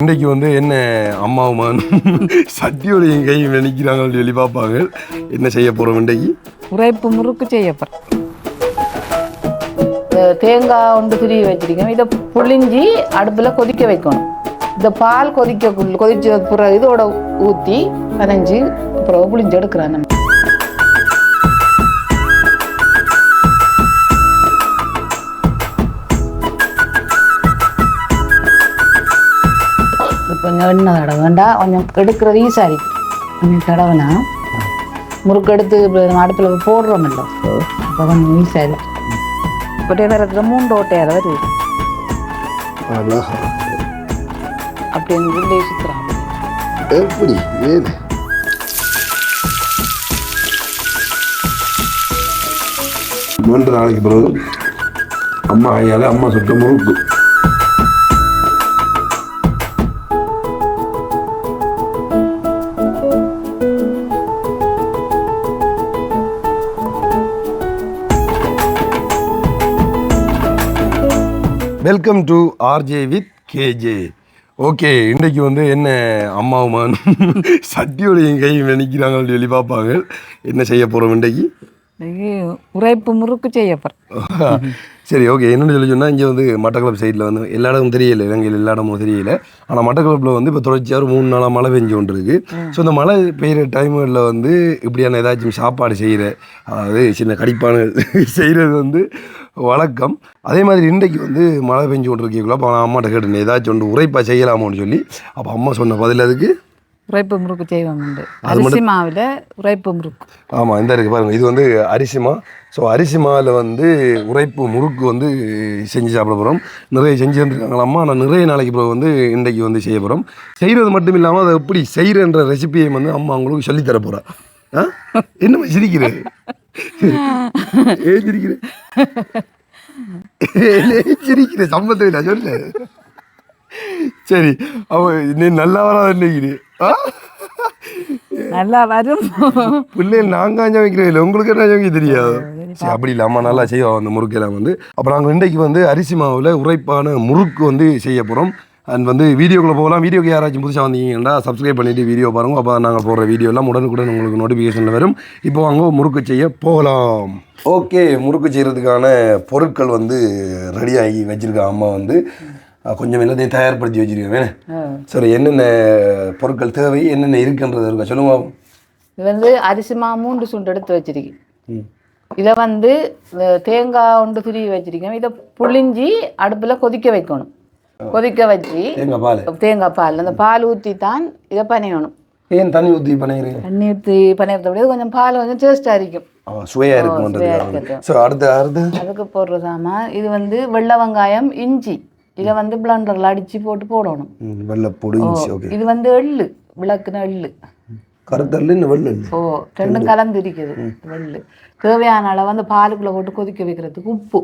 இன்றைக்கு வந்து என்ன அம்மாவும் சத்தியோடைய கை நினைக்கிறாங்கன்னு சொல்லி பார்ப்பாங்க. என்ன செய்ய போகிறோம் இன்றைக்கு? உரைப்பு முறுக்கு செய்ய போகிறோம். தேங்காய் ஒன்று துருவி வச்சிருக்கோம். இதை புளிஞ்சி அடுப்பில் கொதிக்க வைக்கணும். இந்த பால் கொதிச்ச பிறகு இதோட ஊற்றி பனைஞ்சி அப்புறம் புளிஞ்சு எடுக்கிறான். நம்ம கொஞ்சம் எண்ணெய் தடவை வேண்டாம், கொஞ்சம் எடுக்கிறது ஈஸியாக இருக்கும். கொஞ்சம் தடவைனா முறுக்கு எடுத்து அடுப்பில் போடுறோமில்ல, அப்போ கொஞ்சம் ஈஸியாக இருக்கும். ஒட்டே நேரத்தில் 3 ஓட்டையால் வருது அப்படின்னு சொல்லி சுற்றுறான். எப்படி ஏது மூன்று நாளைக்கு பிறகு அம்மா ஐயால அம்மா சுட்ட முறுக்கு. Welcome to RJ with KJ. Okay, இன்றைக்கு வந்து என்ன அம்மாவும் சத்தியோடைய கை நினைக்கிறாங்கன்னு சொல்லி பார்ப்பாங்க. என்ன செய்ய போகிறோம் இன்றைக்கு? உரைப்பு முறுக்கு செய்ய போகிறோம். சரி, ஓகே. என்னென்னு சொல்லி சொன்னால், இங்கே வந்து மட்டக்களப்பு சைடில் வந்து எல்லா இடமும் தெரியல, இலங்கையில் எல்லா இடமும் தெரியல. ஆனால் மட்டக்களப்பில் வந்து இப்போ தொடர்ச்சியாக 3 நாளாக மழை பெஞ்சு கொண்டு இருக்குது. ஸோ இந்த மழை பெய்கிற டைமுகளில் வந்து இப்படியான ஏதாச்சும் சாப்பாடு செய்கிற, அதாவது சின்ன கடிப்பான செய்கிறது வந்து வழக்கம். அதே மாதிரி இன்றைக்கு வந்து மழை பெஞ்சு கொண்டு இருக்கீங்களா, அப்போ அம்மாட்ட கேட்டேன் ஏதாச்சும் ஒன்று உரைப்பாக செய்யலாமோன்னு சொல்லி. அப்போ அம்மா சொன்ன பதில் அதுக்கு உரைப்பு முறுக்கு செய்வாங்க. அரிசி மாவில் உரைப்பு முறுக்கு. ஆமாம், இந்த இருக்குது பாருங்கள். இது வந்து அரிசி மா. ஸோ அரிசி மாவில் வந்து உரைப்பு முறுக்கு வந்து செஞ்சு சாப்பிட போகிறோம். நிறைய செஞ்சு வந்துருக்காங்களாம்மா. நான் நிறைய நாளைக்கு பிறகு வந்து இன்றைக்கு வந்து செய்ய போகிறோம். செய்கிறது மட்டும் இல்லாமல் அதை எப்படி செய்கிறன்ற ரெசிபியை வந்து அம்மா அவங்களுக்கு சொல்லித்தர போகிறா. என்னம்மா சிரிக்கிறேன்? சிரிக்கிறேன் சிரிக்கிறேன் சம்பந்தம் இல்லை சொல்லு. சரி, அவ நீ நல்லா வராது நினைக்கிறேன். நல்லா வரும். பிள்ளைகள் நாங்கள் அஞ்சா வைக்கிறேன் இல்லை, உங்களுக்கு என்ன வைக்க தெரியாது. சரி, அப்படி இல்லை, அம்மா நல்லா செய்வோம் அந்த முறுக்கெல்லாம் வந்து. அப்போ நாங்கள் இன்றைக்கு வந்து அரிசி மாவில் உரைப்பான முறுக்கு வந்து செய்ய போகிறோம். அண்ட் வந்து வீடியோக்குள்ளே போகலாம். வீடியோக்கு யாராச்சும் புதுசாக வந்தீங்கன்னா சப்ஸ்கிரைப் பண்ணிவிட்டு வீடியோ பாருங்கள். அப்போ நாங்கள் போடுற வீடியோ எல்லாம் உடனுக்குடன் உங்களுக்கு நோட்டிஃபிகேஷனில் வரும். இப்போ வாங்க முறுக்கு செய்ய போகலாம். ஓகே, முறுக்கு செய்கிறதுக்கான பொருட்கள் வந்து ரெடியாகி வச்சுருக்கேன். அம்மா வந்து கொஞ்சம் எல்லாத்தையும் தயார்படுத்தி வச்சுருக்கேன். வேணும் சரி, என்னென்ன பொருட்கள் தேவை, என்னென்ன இருக்குன்றது இருக்கா சொல்லுங்க. இது வந்து அரிசி மா 3 சுண்டு எடுத்து வச்சிருக்கேன். இதை வந்து தேங்காய் ஒன்று துருவி வச்சிருக்கேன். இதை புளிஞ்சி அடுப்பில் கொதிக்க வைக்கணும். கொதிக்க வச்சு தேங்காய் பால், அந்த பால் ஊற்றி தான் இதை பனையணும். ஏன் தண்ணி ஊற்றி பனைகிறீங்க? தண்ணி ஊற்றி பனையறத விட கொஞ்சம் பால் கொஞ்சம் டேஸ்டாக இருக்கும், சுவையாக இருக்கும். ஸோ அதுக்கு போடுறதாமா இது வந்து வெள்ளை வெங்காயம், இஞ்சி, இதை வந்து பிளண்டரில் அடித்து போட்டு போடணும். வெள்ளைப்பொடி, இது வந்து எள்ளு, விளக்குன எள்ளு, கருத்தல்லு, வெள்ளு. ரெண்டும் கலந்து இருக்குது. வெள்ளு தேவையான அளவு அந்த பாலுக்குள்ளே போட்டு கொதிக்க வைக்கிறதுக்கு உப்பு.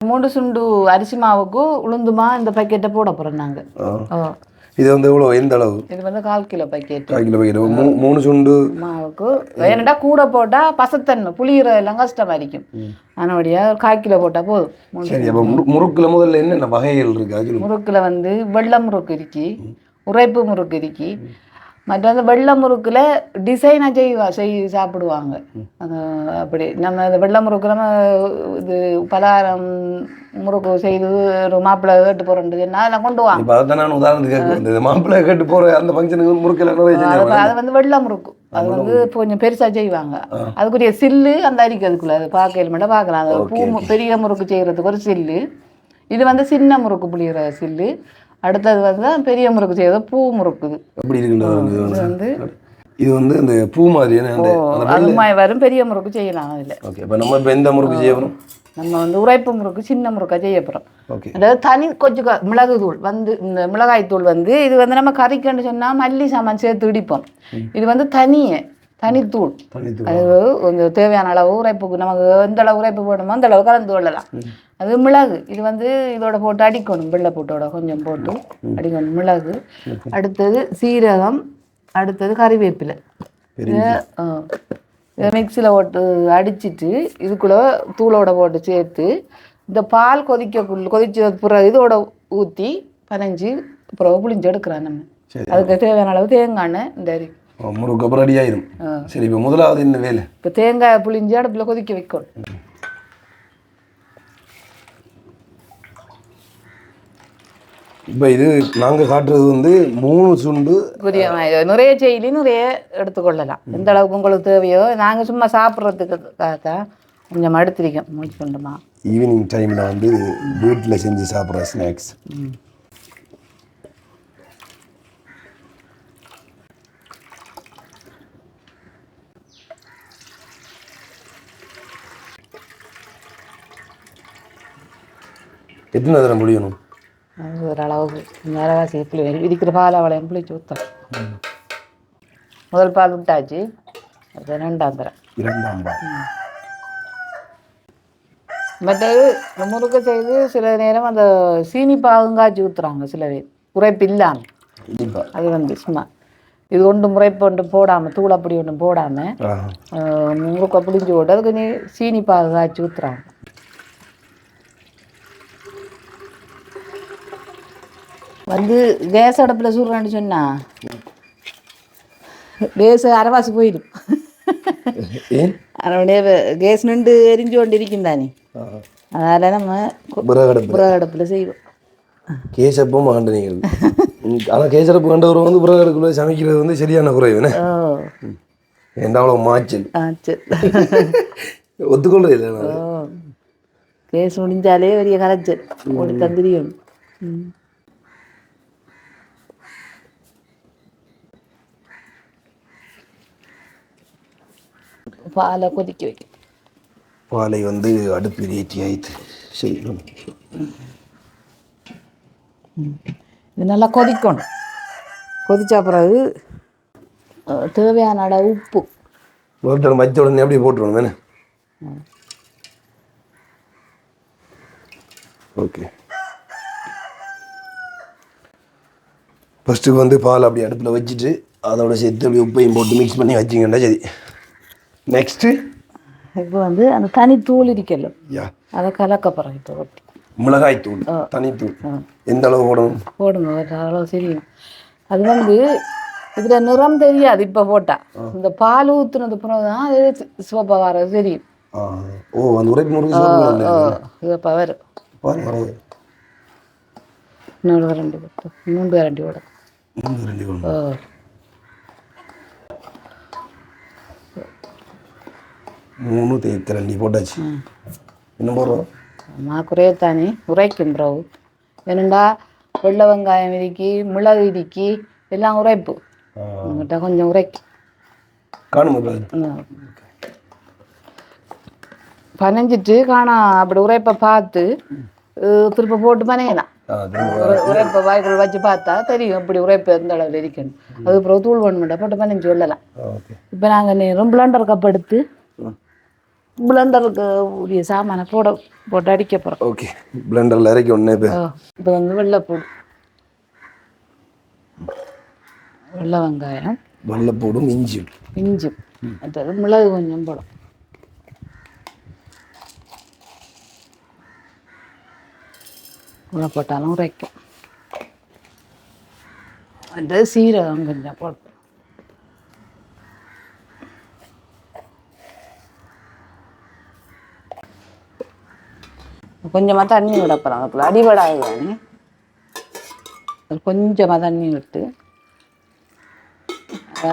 3 சுண்டு அரிசி மாவுக்கு உளுந்துமா இந்த பக்கெட்டை போட போகிறோம் நாங்கள். இது வந்து எவ்வளோ, எந்த அளவு? இது வந்து 1/4 கிலோ பக்கெட். 1/4 கிலோ பக்கெட் 3 சுண்டு மாவுக்கு. ஏன்னாடா கூட போட்டால் பசத்தன்மை புளிகிற எல்லாம் கஷ்டமாக இருக்கும். அதனுடைய 1/4 கிலோ போட்டால் போதும். சரி, அப்போ முறுக்கில் முதல்ல என்னென்ன வகைகள் இருக்குது? முறுக்கில் வந்து வெள்ளை முறுக்கு இருக்கு, உரைப்பு முறுக்கு இருக்கு. மற்ற அந்த வெள்ளை முறுக்கில் டிசைனாக செய்ய சாப்பிடுவாங்க. அப்படி நம்ம இந்த வெள்ளை முறுக்கு நம்ம இது பலகாரம் முறுக்கு செய்து ஒரு மாப்பிள்ளை கேட்டு போகிறோன்னா அதெல்லாம் கொண்டு வாங்க. இப்போ அதை நான் உதாரணத்துக்கு மாப்பிள்ளை கேட்டு போகிற அந்த ஃபங்க்ஷனுக்கு முறுக்கில் அது வந்து வெள்ளை முறுக்கு. அது வந்து கொஞ்சம் பெருசாக செய்வாங்க. அதுக்குரிய சில்லு அந்த அரிக்கு அதுக்குள்ள அது பார்க்கல மட்டும் பார்க்கலாம். அது பூ பெரிய முறுக்கு செய்கிறதுக்கு ஒரு சில்லு. இது வந்து சின்ன முறுக்கு புளிகிற சில்லு. அடுத்தது வந்து பெரிய முறுக்கு செய்யறது பூ முறுக்குது. எப்படி இருக்கு? இது வந்து இந்த பூ மாதிரியான வரும். பெரிய முறுக்கு செய்யலாம் அதில். ஓகே, இப்போ நம்ம இப்போ எந்த முறுக்கு செய்யணும்? நம்ம வந்து உரைப்பு முறுக்கு சின்ன முறுக்கா செய்ய போகிறோம். அதாவது தனி கொஞ்சம் மிளகு தூள் வந்து, இந்த மிளகாய் தூள் வந்து இது வந்து நம்ம கறிக்கன்னு சொன்னால் மல்லி சாமான் சேர்த்து இடிப்போம். இது வந்து தனித்தூள். அது கொஞ்சம் தேவையான அளவு உரைப்புக்கு நமக்கு எந்த அளவு உரைப்பு போடணுமோ அந்த அளவு கலந்து கொள்ளலாம். அது மிளகு, இது வந்து இதோட போட்டு அடிக்கணும். வெள்ளை போட்டோட கொஞ்சம் போட்டு அடிக்கணும் மிளகு. அடுத்தது சீரகம், அடுத்தது கறிவேப்பிலை. இதை மிக்சியில் போட்டு அடிச்சுட்டு இதுக்குள்ளே தூளோட போட்டு சேர்த்து இந்த பால் கொதிச்ச பிறகு இதோட ஊற்றி பனைஞ்சி அப்புறம் புளிஞ்சு எடுக்கிறோம் நம்ம. சரி. அதுக்கு தேவையான அளவு தேங்காய் எண்ணெய் இந்த முறுக்கு அப்புறம் ரெடி ஆயிடும். சரி, இப்போ முதலாவது என்ன வேலை? இப்போ தேங்காய் புளிஞ்சு அடுப்பில் கொதிக்க வைக்கணும். இப்போ இது நாங்கள் காட்டுறது வந்து 3 சுண்டு புரிய நிறைய செய்தி நிறைய எடுத்துக்கொள்ளலாம். எந்த அளவுக்கு உங்களுக்கு தேவையோ. நாங்கள் சும்மா சாப்பிட்றதுக்காக கொஞ்சம் எடுத்திருக்கோம். முடிச்சு கொண்டுமா ஈவினிங் டைமில் வந்து வீட்டில் செஞ்சு சாப்பிட்ற ஸ்நாக்ஸ். எத்தனை தடவை முடியணும்? ஓரளவுக்கு நேரவாசி புளி இருக்கிற பால் அவளையும் புளிச்சு ஊற்றோம். முதல் பால் விட்டாச்சு. அது 2ஆம் தரம். 2ஆம் பால். மற்றது முறுக்கு செய்து சில நேரம் அந்த சீனி பாகும் காய்ச்சி ஊற்றுறாங்க சில பேர், உரைப்பு இல்லாமல். அது வந்து சும்மா இது ஒன்று முறைப்பு ஒன்று போடாமல், தூள் அப்படி ஒன்று போடாமல் முறுக்கை புளிஞ்சு போட்டு அதுக்கு நீ சீனி பாகு காய்ச்சி ஊற்றுறாங்க. வந்து கேஸ் அடுப்பில் சுடுறான்னு சொன்னா கேஸ் அரைவாசி போயிடும். அதனுடைய கேஸ் நின்று எரிஞ்சு கொண்டு இருக்கும் தானே. அதனால் நம்ம புறகடுப்பில் செய்வோம். கேசப்பும் ஆண்டனீங்கள். ஆனால் கேசரப்பு கண்டவர் வந்து புறகடுப்புல சமைக்கிறது வந்து சரியான குறைவுனே. என்ன அவ்வளோ மாச்சல் ஒத்துக்கொள்றது இல்லை. கேஸ் முடிஞ்சாலே பெரிய கரைச்சல் ஓடி தந்திரியும். பாலை கொதிக்க வைக்கும். பாலை வந்து அடுப்பில் ஏற்றி ஆயிடுச்சு. சரி, இது நல்லா கொதிக்கணும். கொதிச்ச பிறகு தேவையான அளவு உப்பு ஒருத்தர் வச்ச உடனே அப்படியே போட்டுருவோம் தானே. ஓகே, ஃபஸ்ட்டு வந்து பால் அப்படி அடுப்பில் வச்சுட்டு அதோட சேர்த்து அப்படி உப்பையும் போட்டு மிக்ஸ் பண்ணி வச்சிங்கன்னா சரி. நெக்ஸ்ட்டு இப்போ வந்து அந்த தனித்தூள் இருக்கல, அதை கலக்கப்புறம் இப்போ ஒட்டி மிளகாய் தூள், தனித்தூள் எந்த அளவு போடணும்? போடுங்க அளவு தெரியும். அது வந்து இதில் நிறம் தெரியாது. இப்போ போட்டால் இந்த பால் ஊற்றுனது பிறகு தான் அது சிவப்பாக வர தெரியும். ஓ, அந்த உரைப்பு முறுக்கு சிவப்பாக வரும். இன்னொரு கரண்டி போட்டு 3 கரண்டி போடும். 3 கரண்டி போடும். 3 தேக்கரண்டி போட்டாச்சு. என்ன போடுறோம்? குறையத்தானே உரைக்கும் ப்ரோ. வேணுண்டா வெள்ளை வெங்காயம் இடிக்கி, மிளகு இடிக்கி எல்லாம் உரைப்பு. உங்கள்கிட்ட கொஞ்சம் உரைக்கு பனைஞ்சிட்டு காணா அப்படி உரைப்பை பார்த்து திருப்ப போட்டு பனையலாம். உரைப்பை வாய்க்குள் வச்சு பார்த்தா தெரியும் அப்படி உரைப்பு எந்த அளவில் இருக்கணும். அது அப்புறம் தூள் பண்ண போட்டு பனைஞ்சு விடலாம். இப்போ நாங்கள் நேரம் பிளண்டர் கப் எடுத்து பிளண்டருக்கு உரிய சாமானை போட்டு அடிக்க போகிறோம். ஓகே, பிளண்டரில் இறக்கி ஒன்றே பேர். இப்போ வந்து வெள்ளைப்பூடு, வெள்ளை வெங்காயம், வெள்ளைப்பூடும் இஞ்சி அடுத்தது மிளகு கொஞ்சம் போடும். போட்டாலும் உரைக்கும். அடுத்தது சீரகம் கொஞ்சம் போடும். கொஞ்சமாக தண்ணி விட போகிறாங்க. அப்போ அடிபடாது தானே. கொஞ்சமாக தண்ணி விட்டு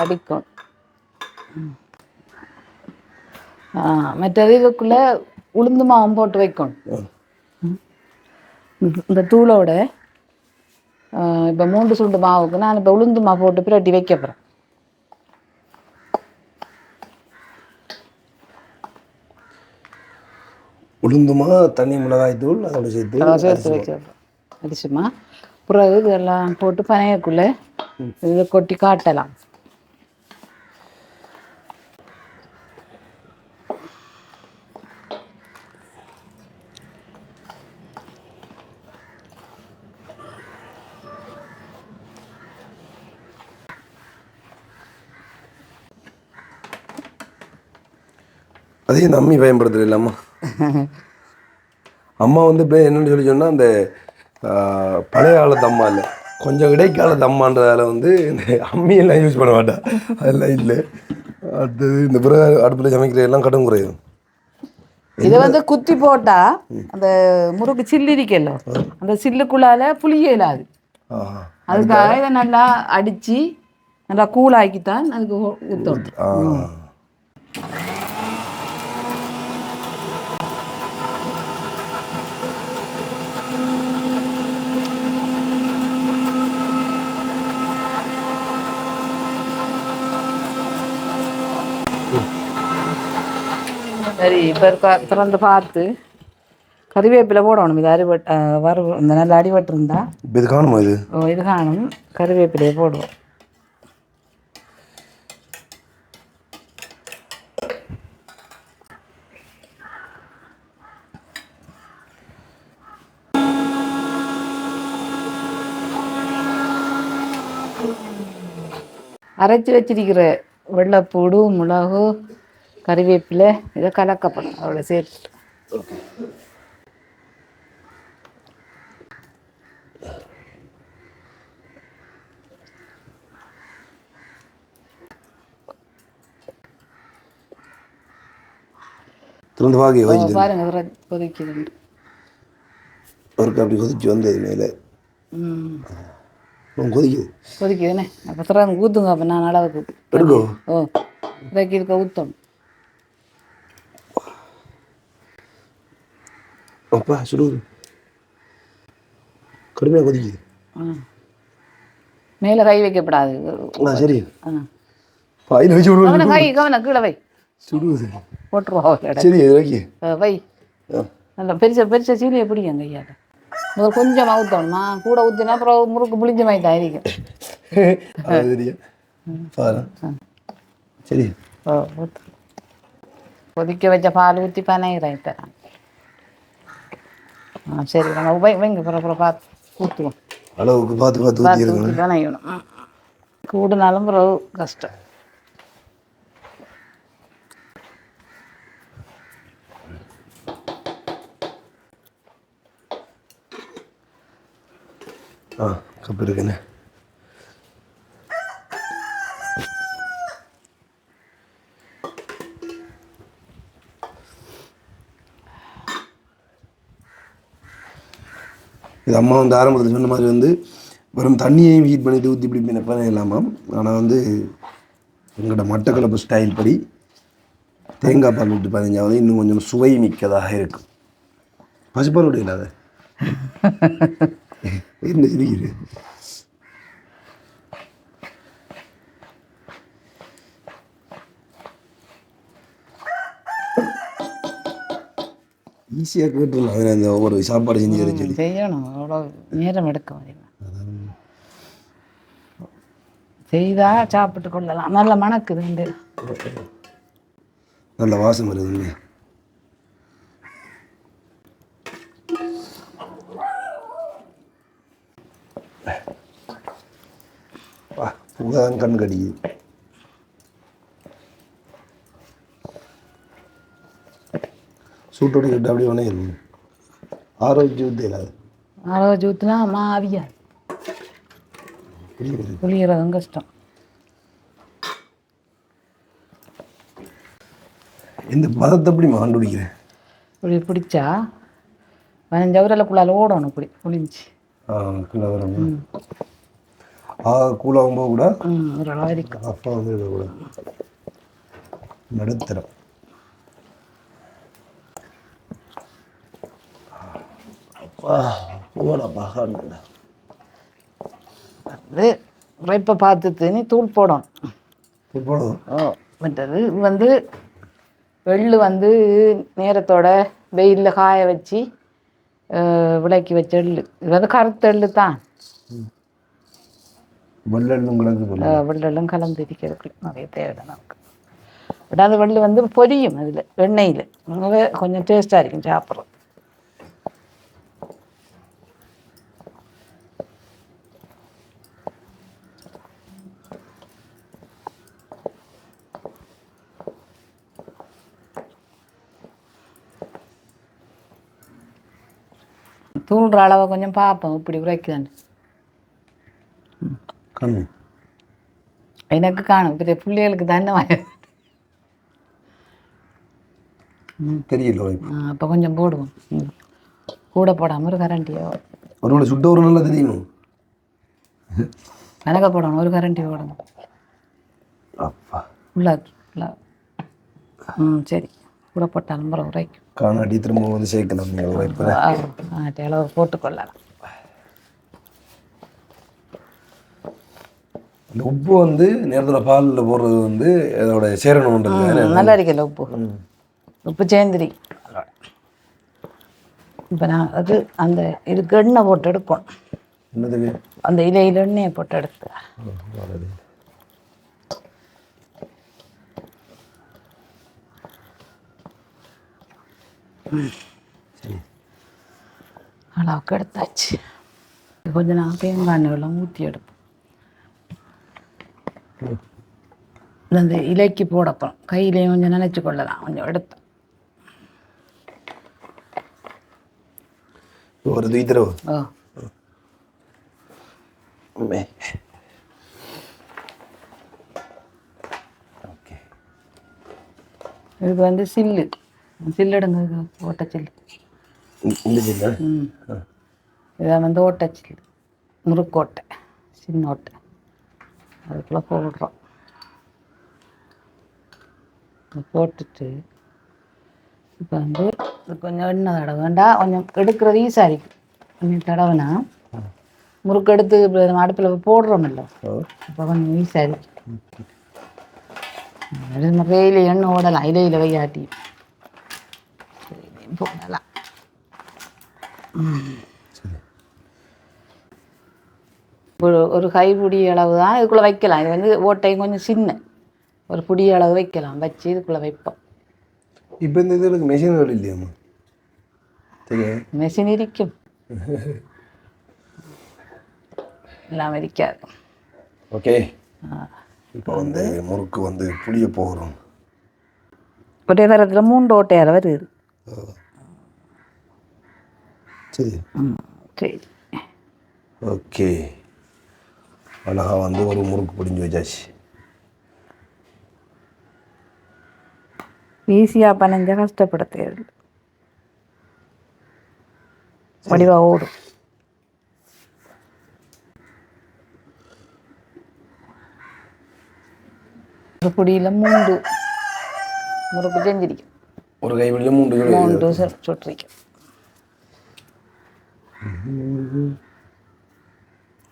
அடிக்கும். மற்றது இதுக்குள்ளே உளுந்து மாவும் போட்டு வைக்கணும். இந்த தூளோட இப்போ 3 சுண்டு மாவுக்கு நான் இப்போ உளுந்து மாவு போட்டு பிரட்டி வைக்க போகிறேன். உளுந்துமா, தனி மிளகாய் தூள் அதோட சேர்த்து வச்சிருப்பேன். அரிசிமா பிறகு இதெல்லாம் போட்டு பனையக்குள்ளே இதை கொட்டி காட்டலாம். அதையும் இந்த அம்மி பயன்படுத்துறது இல்லாமா? அம்மா வந்து இப்போ என்னென்னு சொல்லி சொன்னால் அந்த பழைய காலத்து அம்மா இல்லை, கொஞ்சம் இடைக்கால தம்மான்றதால வந்து இந்த அம்மியெல்லாம் யூஸ் பண்ண மாட்டேன், அதெல்லாம் இல்லை. அடுத்தது இந்த பிறகு அடுப்பில் சமைக்கிற எல்லாம் கடும் குறையும். இதை வந்து குத்தி போட்டா அந்த முறுக்கு சில்லு இருக்கല്ലോ அந்த சில்லுக்குள்ளால புளிய இல்லாது. அதுக்காக இதை நல்லா அடித்து நல்லா கூழாக்கித்தான் அதுக்கு ஊற்றணும். சரி, இப்போ திறந்து பார்த்து கறிவேப்பிலை போடணும். இது இந்த நல்ல அடிபட்டு இருந்தா இது காணுமா? இது காணும். கறிவேப்பிலையை போடுவோம். அரைச்சி வச்சிருக்கிற வெள்ளைப்பூடு, மிளகு, கறிவேப்பிலை இதை கலக்கப்படும். அவ்வளோ சேர்த்து பாருங்க கொதிக்குது. அப்படி கொதிச்சு வந்தது மேலே கொதிக்குதுண்ணே. அப்போ திறந்து ஊற்றுங்க. அப்போ நான் அளவுக்கு எடுக்கும். இறக்கி இருக்க ஊற்றணும். அப்பா சுடுது, கடுமையாக கொதிக்குது. மேலே கை வைக்கப்படாது. சரி, வாயில் வச்சு கை கவனம் கீழே வை. சுடுவது போட்டுருவோம். சரி, வை. நல்லா பெருசா பெருசா சீனியை பிடிக்கும் கையால். முதல் கொஞ்சம் ஊற்றணுமா? கூட ஊற்றினா அப்புறம் முறுக்கு புளிஞ்ச மாதிரி தான் இருக்கும். சரி, கொதிக்க வச்ச பால் ஊற்றி பனையிறேன் தரேன். சரி, நம்ம வைங்க அப்புறம் பார்த்து ஊற்றுவோம். அளவுக்கு பார்த்து பார்த்து ஊற்றி பனையணும். கூடுனாலும் பிறகு கஷ்டம். கப்பு இருக்குண்ணே. இது அம்மா வந்து ஆரம்பத்தில் சொன்ன மாதிரி வந்து வெறும் தண்ணியையும் ஹீட் பண்ணிட்டு ஊற்றி இப்படி பண்ண இல்லாமல், ஆனால் வந்து எங்களோட மட்டக்களப்பு ஸ்டைல் படி தேங்காய் பால் விட்டு பதினஞ்சாவது இன்னும் கொஞ்சம் சுவை மிக்கதாக இருக்கும். பசுப்பால் விட இல்லாத என்ன சிரிக்குது? ஈஸியாக கேட்டுடலாம். அதில் அந்த ஒவ்வொரு சாப்பாடு செஞ்சு சொல்லி செய்யணும். அவ்வளோ நேரம் எடுக்க முடியும். செய்தால் சாப்பிட்டு கொள்ளலாம். நல்ல மணக்குது, நல்ல வாசம் வருதுங்க. பூதான் கண் கடிக்குது. சூட்டோட கிட்ட அப்படியே வேணா இருக்கும். ஆரோக்கிய ஊற்ற இல்லாது. ஆரோக்கிய ஊற்றுனா ஆவியா புளியறதும் கஷ்டம். இந்த பதத்தை எப்படி கண்டுபிடிக்கிறேன்? இப்படி பிடிச்சா 15 அவரலுக்குள்ளால ஓடணும். இப்படி புளிஞ்சு கூலாகும் போது கூட ஒரு அளவு இருக்கும். அப்பா வந்து இதை கூட நடுத்தரம். அது உரைப்பை பார்த்து நீ தூள் போடணும். மற்றது வந்து வெள்ளு வந்து நேரத்தோட வெயிலில் காய வச்சு விளக்கி வச்ச எள்ளு. இது வந்து கருத்த எள்ளு தான். வெள்ளெல்லும் கலந்து இருக்கிறதுக்கு நிறைய தேவை நமக்கு. பட் அது வெள்ளு வந்து பொரியும் அதில் எண்ணெயில். கொஞ்சம் டேஸ்ட்டாக இருக்கும் சாப்பிட்றது. தூள்ற அளவை கொஞ்சம் பார்ப்போம். இப்படி உரைக்குதாண்டு கண் எனக்கு காணும் பெரிய பிள்ளைகளுக்கு தானே தெரியல அப்போ கொஞ்சம் போடுவோம் கூட போடாமல் ஒரு கரண்டியோ ஒரு சுட்ட ஒரு நல்லா தெரியணும் கணக்க போடணும் ஒரு கரண்டி போடணும் அப்பா உள்ள சரி கூட போட்டாலும் முறை உரைக்கும் காணாட்டி திரும்ப வந்து சேர்க்கலாம் நீங்கள் உரைப்பேன் அளவு போட்டுக்கொள்ளலாம் இந்த உப்பு வந்து நேரத்தில் பாலில் போடுறது வந்து அதோட சேரணுன்றது நல்லா இருக்கல உப்பு உப்பு சேர்ந்துரி இப்போ நான் அது அந்த இதுக்கு எண்ணெய் போட்டு எடுக்கணும் என்னதுக்கு அந்த இலையில் எண்ணெயை போட்டு எடுத்து அளவுக்கு எடுத்தாச்சு கொஞ்சம் நான் தேங்காய் எல்லாம் ஊற்றி எடுப்போம் அந்த இலைக்கு போடப்போம் கையிலையும் கொஞ்சம் நினைச்சு கொள்ளலாம் கொஞ்சம் எடுத்து ஒரு தூய்த்தரவு ஓகே இதுக்கு வந்து சில்லு சில்லுடுங்க ஓட்டச்சில்லு இந்த சில்லா இதை வந்து ஓட்டச்சில்லு முறுக்கோட்டை சின்ன ஓட்டை அதுக்குள்ளே போடுறோம் போட்டுட்டு இப்போ வந்து கொஞ்சம் எண்ணெய் தடவை வேண்டாம் கொஞ்சம் எடுக்கிறது ஈஸியாக இருக்கும் கொஞ்சம் தடவைனா முறுக்கு எடுத்து இப்போ நம்ம அடுப்பில் போடுறோமில்ல இப்போ கொஞ்சம் ஈஸியாக இருக்கும் நிறைய எண்ணெய் ஓடலாம் இலையில் வையாட்டி போடலாம் ஒரு கைப்பிடி அளவு தான் இதுக்குள்ளே வைக்கலாம் இது வந்து ஓட்டையும் கொஞ்சம் சின்ன ஒரு புடி அளவு வைக்கலாம் வச்சு இதுக்குள்ளே வைப்போம் இப்போ இந்த இதுக்கு மெஷின்கள் இல்லையாம்மா சரியா மெஷின் இருக்கும் எல்லாம் இருக்காது ஓகே இப்போ வந்து முறுக்கு வந்து புளிய போகிறோம் ஒரே தரத்தில் 3 ஓட்டையால் வருது சரி சரி ஓகே அழகா வந்து ஒரு முறுக்கு பிடிஞ்சி வச்சாச்சு ஈஸியாக பனஞ்சா கஷ்டப்பட தேவை வடிவாக ஓடும் ஒரு பொடியில் 3 முறுக்கு செஞ்சிருக்கும் ஒரு கைப்பிடியில் 3 சுட்டிருக்கும்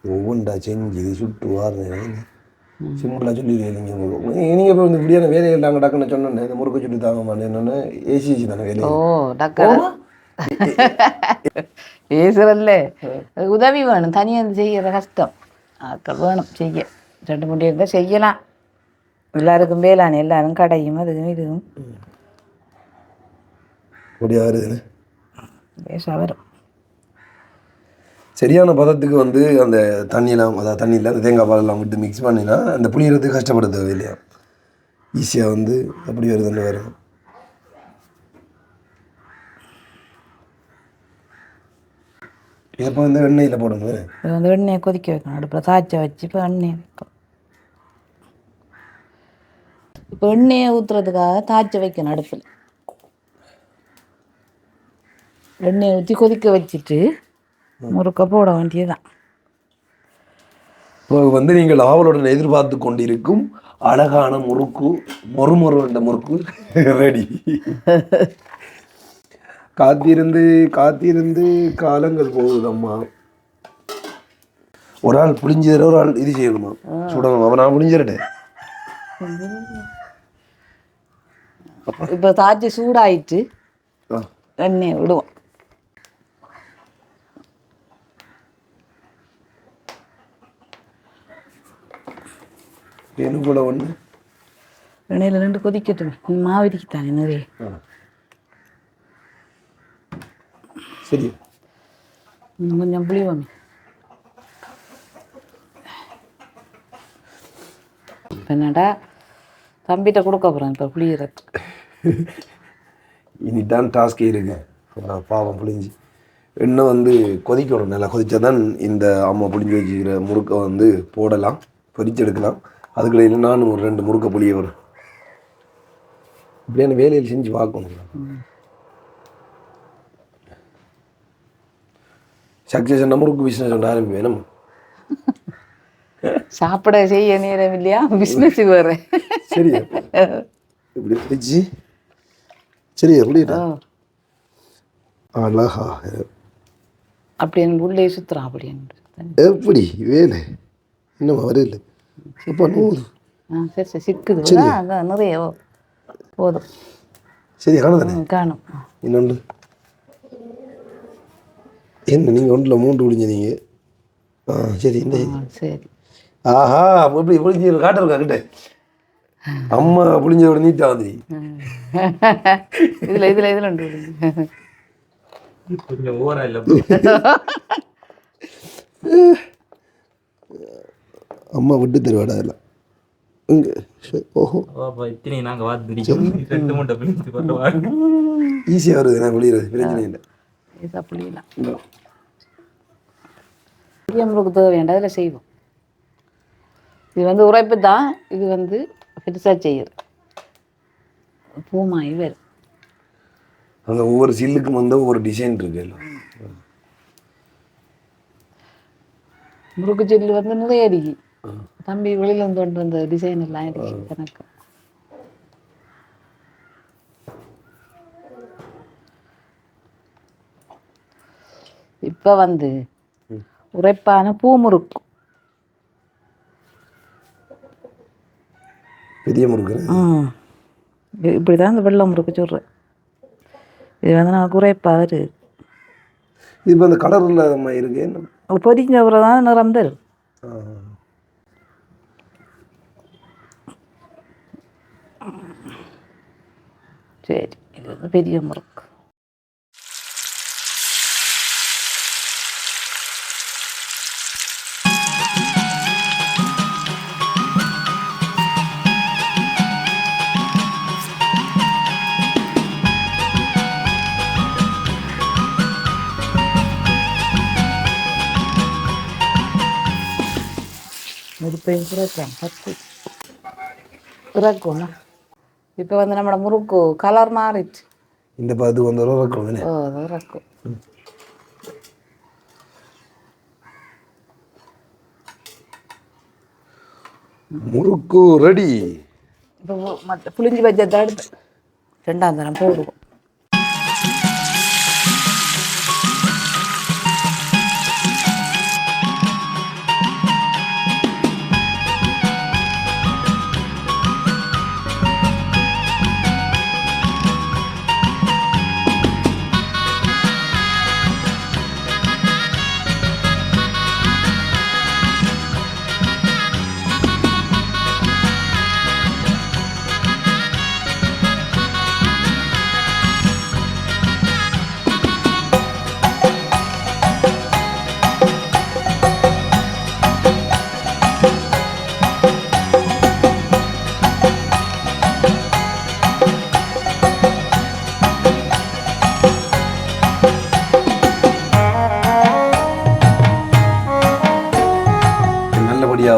ஒவ்வொன்றா செஞ்சு சுட்டு வாருங்க சிம்பிளாக சொல்லி நீங்கள் இப்போ இந்த இப்படியான வேலைகள் நாங்கள் டக்குன்னு சொன்னோன்னே இந்த முறுக்கு சுட்டு தாங்க மாட்டேன்னு ஏசிச்சு தானே வேலையை டக்கு பேசுறல்ல உதவி வேணும் தனியாக செய்யற கஷ்டம் ஆட்கள் வேணும் செய்ய 2 3 இருந்தால் செய்யலாம் எல்லாருக்கும் வேளாண் எல்லாரும் கடையும் அதுவும் இதுவும் அப்படியா வருதுன்னு பேச வரும் சரியான பதத்துக்கு வந்து அந்த தண்ணியெல்லாம் அதாவது தண்ணியில் அந்த தேங்காய் பாலெல்லாம் விட்டு மிக்ஸ் பண்ணினா அந்த புளியறதுக்கு கஷ்டப்பட தேவையில்லையா ஈஸியாக வந்து அப்படி வருதுன்னு வரும் இப்போ வந்து எண்ணெயில் போடணும் இது வந்து எண்ணெயை கொதிக்க வைக்கணும் அடுப்பில் தாய்ச்ச வச்சு இப்போ எண்ணெயை வைப்போம் இப்போ எண்ணெயை ஊற்றுறதுக்காக தாய்ச்ச வைக்கணும் அடுப்பில் எண்ணெயை ஊற்றி கொதிக்க வச்சுட்டு முறுக்க போட வேண்டியதுதான் இப்போ வந்து நீங்கள் ஆவலுடன் எதிர்பார்த்து கொண்டிருக்கும் அழகான முறுக்கு மொறுமொறு என்ற முறுக்கு ரெடி காத்திருந்து காத்திருந்து காலங்கள் போகுதம்மா ஒரு ஆள் புளிஞ்சு தர ஒரு ஆள் இது செய்யணுமா சுடணும் அப்போ நான் புளிஞ்சிடட்டேன் இப்போ தாய்ச்சி சூடாயிட்டு எண்ணெயை விடுவோம் எனக்கு கூட ஒன்று எண்ணெயில் 2 கொதிக்கட்டும் மாவு இருக்குத்தானே நிறைய சரி கொஞ்சம் புளிவோமே இப்போ என்னடா தம்பிகிட்ட கொடுக்க போகிறேன் இப்போ புளியறதுக்கு இனிதான் டாஸ்க் இருக்கு பாவம் புளிஞ்சு எண்ணெய் வந்து கொதிக்கணும், நல்லா கொதிச்சா தான் இந்த அம்மா புளிஞ்சு வச்சுக்கிற முறுக்கை வந்து போடலாம், பொரிச்சு எடுக்கலாம். அதுக்கிடையில் நானும் ஒரு 2 முறுக்கை புளிய வரும் இப்படியான வேலையில் செஞ்சு பார்க்கணும். சக்ஸஸ் முறுக்கு பிஸ்னஸ் ஒன்று ஆரம்பிப்பேன். சாப்பிட செய்ய நேரம் இல்லையா, பிஸ்னஸ் வேறு. சரியா இப்படி பிடிச்சி சரியா புரியுதா? அழகா அப்படி எனக்கு உள்ளே சுற்றுறான். அப்படி எப்படி வேலை இன்னும் வரல. இப்போ நூறு சரி சரி சிக்குது அதான் நிறைய போதும். சரி காணுதானே? காணும். இன்னொன்று என்ன நீங்கள் ஒன்றில் 3 புளிஞ்சீங்க. சரி இந்த சரி. ஆஹா எப்படி புளிஞ்சி காட்டுறா கிட்ட அம்மா புளிஞ்சோட நீட்டா வந்து இதுல உண்டு கொஞ்சம் ஓவரா இல்லை. அம்மா விட்டு தருவாடா அதெல்லாம் இங்கே. ஓஹோ இத்தனை நாங்கள் பார்த்துருக்கோம். 2 மூட்டை பிடிச்சி பண்ணுவாங்க. ஈஸியாக வருது நான் புளியறது பிரச்சனை இல்லை. இதாக புளியலாம். நம்மளுக்கு தேவையாண்டா அதில் செய்வோம். இது வந்து உரைப்பு தான். இது வந்து பெருசாக செய்யுது பூமாயி வேறு. அந்த ஒவ்வொரு சில்லுக்கும் வந்து ஒவ்வொரு டிசைன் இருக்கு. எல்லாம் முறுக்கு சில்லு வந்து நிறைய அடிக்கி தம்பி வெளியில இருந்து கொண்டு வந்த டிசைன் எல்லாம் இருக்கு எனக்கு. இப்போ வந்து உரைப்பான பூ முறுக்கு பெரிய முறுக்கு. இப்படி தான் இந்த வெள்ளை முறுக்கு சொல்கிறேன். இது வந்து நமக்கு உரைப்பாக இருக்குது. இப்போ அந்த கலர் இல்லாத இருக்கு. பொரிஞ்ச அப்புறம் தான் நிறம் தரும். சரி இது வந்து பெரிய முறுக்கு. இறக்கும். இப்போ வந்து நம்மளோட முறுக்கு கலர் மாறிடுச்சு. இந்த பார்த்து வந்து இறக்கும். இறக்கும். முறுக்கு ரெடி. இப்போ மற்ற புளிஞ்சி வச்சதை எடுத்து 2ஆம் தரம் போடுவோம்.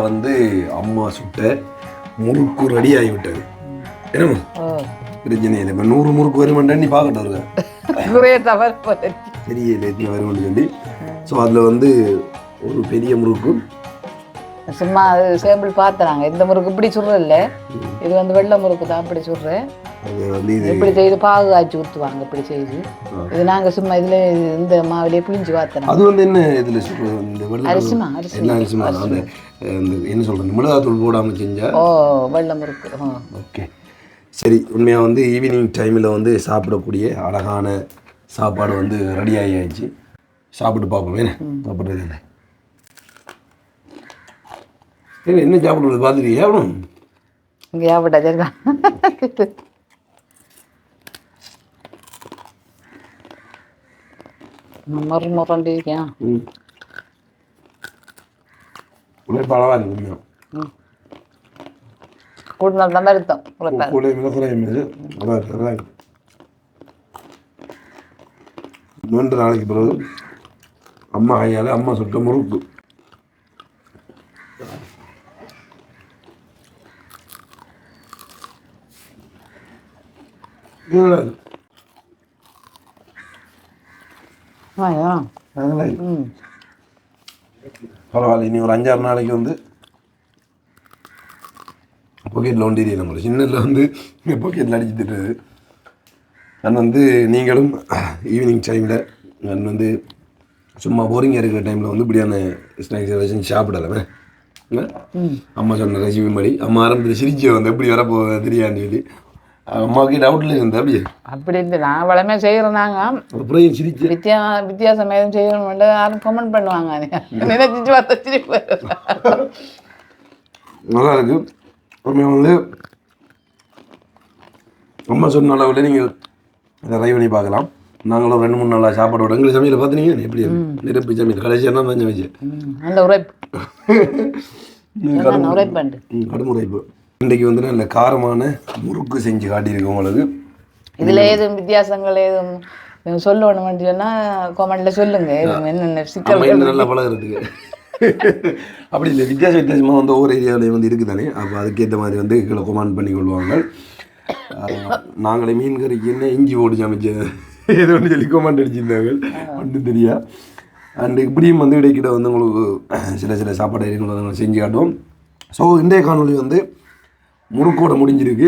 வந்து அம்மா சுட்ட முறுக்கு ரெடி ஆகிவிட்டது. என்னம்மா பிரச்சனை இல்லை. இப்போ 100 முறுக்கு வருமானு நீ பார்க்கட்டு வருங்க. தெரியல எத்தனை வருமானு சொல்லி. ஸோ அதில் வந்து ஒரு பெரிய முறுக்கு சும்மா அது சேம்பிள் பார்த்துறாங்க. இந்த முறுக்கு இப்படி சுடுறது இல்லை, இது வந்து வெள்ளை முறுக்கு தான் இப்படி சுடுறேன். அது வந்து இது இப்படி செய்து பாகு காய்ச்சி ஊற்றுவாங்க. இப்படி செய்து இது நாங்கள் சும்மா இதில் இந்த மாவிலே புளிஞ்சு பார்த்தோம். அது வந்து என்ன இதில் இந்த வெள்ளை அரிசிமா அரிசிமா அந்த என்ன சொல்கிறது மிளகாத்தூள் போடாமல் செஞ்சா வெள்ளை முறுக்கு. ஓகே சரி. உண்மையாக வந்து ஈவினிங் டைமில் வந்து சாப்பிடக்கூடிய அழகான சாப்பாடு வந்து ரெடி ஆகியாச்சு. சாப்பிட்டு பார்ப்போம். என்ன சாப்பிட்றது இல்லை என்ன சாப்பிடுறது பார்த்துருக்கீங்க? எவ்வளோ இங்கே சாப்பிட்டா முரண்டிருக்கேன். உழைப்பாளவா இருக்கு. கூடுதல் தான் வருத்தம். இன்னொன்று நாளைக்கு பிறகு அம்மா கையால் அம்மா சுட்ட முறுக்கு. பரவாயில்ல, இனி ஒரு 5-6 நாளைக்கு வந்து பாக்கெட்டில் ஒண்டியே நம்மளை சின்னதில் வந்து பாக்கெட்டில் அடிச்சு திட்டுறது. நான் வந்து நீங்களும் ஈவினிங் டைமில் நான் வந்து சும்மா போரிங்காக இருக்கிற டைமில் வந்து இப்படியான ஸ்நாக்ஸ் ஏதாச்சும் சாப்பிடலாமே. அம்மா சொன்ன ரெசிபி மாதிரி அம்மா ஆரம்பத்தில் சிரிச்சு வந்து எப்படி வரப்போ தெரியான்னு சொல்லி அம்மாவுக்கு டவுட்டில் இருந்தேன். அப்படியே அப்படி இல்லை, நான் வளமே செய்கிறேனாங்க. அப்புறம் சிரிச்சு வித்தியாசம் எதுவும் செய்யணும் யாரும் கமெண்ட் பண்ணுவாங்க. நினைச்சிட்டு பார்த்த சிரிப்பு நல்லா இருக்கு. அப்புறமே வந்து அம்மா சொன்ன அளவில் நீங்கள் அதை ட்ரை பண்ணி பார்க்கலாம். நாங்களும் 2-3 நாளாக சாப்பாடோட எங்களுக்கு சமையல் பார்த்தீங்கன்னா எப்படி நிரப்பி சமையல் கடைசியாக தான் சமைச்சேன். நல்ல உரைப்பு உரைப்பாண்டு கடும் உரைப்பு. இன்றைக்கு வந்து நல்ல காரமான முறுக்கு செஞ்சு காட்டியிருக்கு உங்களுக்கு. இதில் ஏதும் வித்தியாசங்கள் ஏதும் சொல்லணும்னு சொன்னால் கமெண்ட்ல சொல்லுங்க. என்னென்ன சிக்கல் நல்லா பழகிறதுக்கு அப்படி இல்லை, வித்தியாசமாக வந்து ஒவ்வொரு ஏரியாவிலையும் வந்து இருக்குது தானே. அப்போ அதுக்கேற்ற மாதிரி வந்து கீழே கமெண்ட் பண்ணி கொள்வாங்க. நாங்களே மீன் கறிக்கு என்ன இஞ்சி போட்டு சமைச்சேன் ஏதோ ஒன்று சொல்லி கமெண்ட் அடிச்சிருந்தாங்க, ஒன்றும் தெரியா. அண்டு இப்படியும் வந்து இடைக்கிட்ட வந்து உங்களுக்கு சில சாப்பாடு ஐட்டங்களை நாங்கள் செஞ்சு காட்டுவோம். ஸோ இன்றைய காணொலி வந்து முறுக்கோட முடிஞ்சிருக்கு.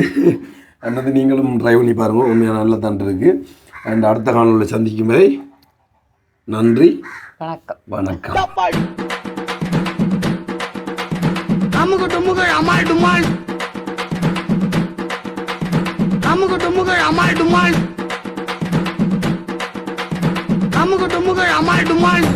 அண்ட் வந்து நீங்களும் ட்ரை பண்ணி பாருங்கள், உண்மையாக நல்லா தான் இருக்குது. அண்ட் அடுத்த காணொலியில் சந்திக்கும் வரை நன்றி, வணக்கம். அமுக டுமுகள் அமால் டுமால், அமுக டுமுகள் அமால் டுமால், அமுக டுமுகள் அமால் டுமால்.